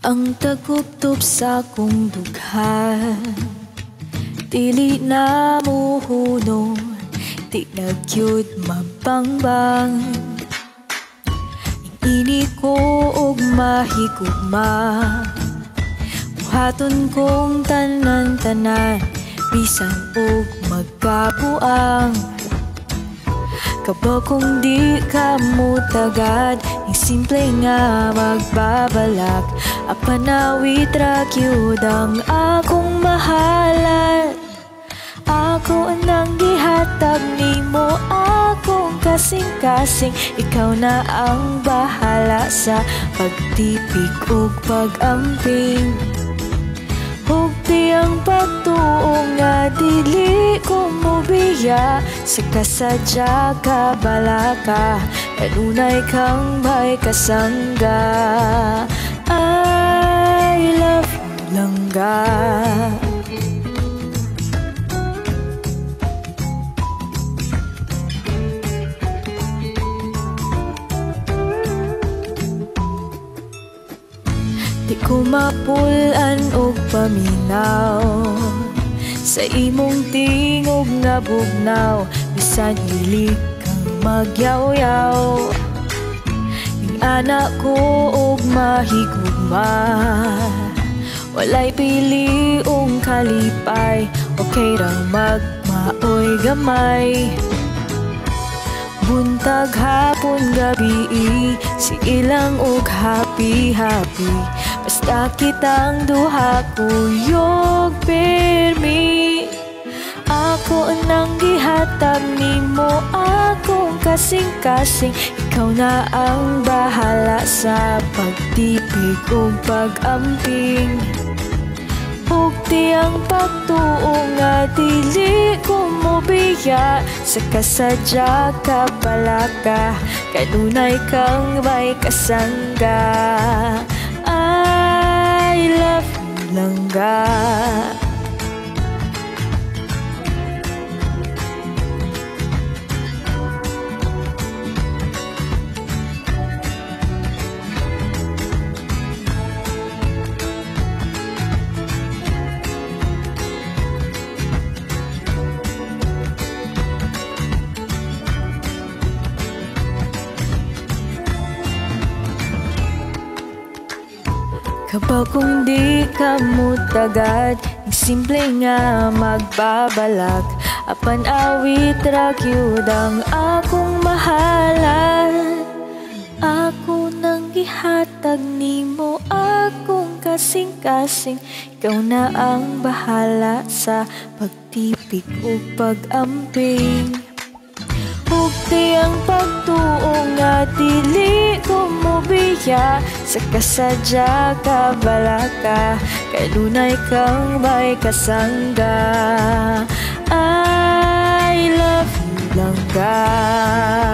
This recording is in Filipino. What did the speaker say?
Ang taguptop sa kong dugha, dili na muhuno, di nagyud mabangbang. Ini ko og mahigugma, buhaton kong tanan-tanan, bisan og magkabuang. Kapag kung di ka mutagad, yung simple nga magbabalak, apanawit ra gyud ang akong mahalan. Ako anang gihatag nimo, akong kasing-kasing, ikaw na ang bahala sa pagtipig ug pag-amping. Hugdi ang pagtuo nga dili ko mobiya, sa kasadya ka balaka, kanunay kang may kasangga. I love you langga. Di ko mapulan og paminaw sa imong tingog nga bugnaw, bisan dili kang magyaw-yaw. Yung anak ko og mahigugma, walay piliong kalipay, okay ra magmaoy gamay. Buntag hapon gabi, si ilang og happy-happy, basta kitang duha kuyog pirmi. Ako anang gihatag nimo, akong kasing-kasing, ikaw na ang bahala sa pagtipig ug pag-amping. Hugdi ang pagtuo nga dili ko mobiya, sa kasadya ka balaka, kanunay kang may kasangga. I love you langga. Kapag kung di ka mutagad, yung simple nga magbabalak, apan awit ra gyud ang akong mahalan. Ako nang gihatag nimo, akong kasing-kasing, ikaw na ang bahala sa pagtipig ug pag-amping. Hugdi ang pagtuo nga dili ko mobiya, sa kasadya ka balaka, kanunay kang may kasangga. I love you langga.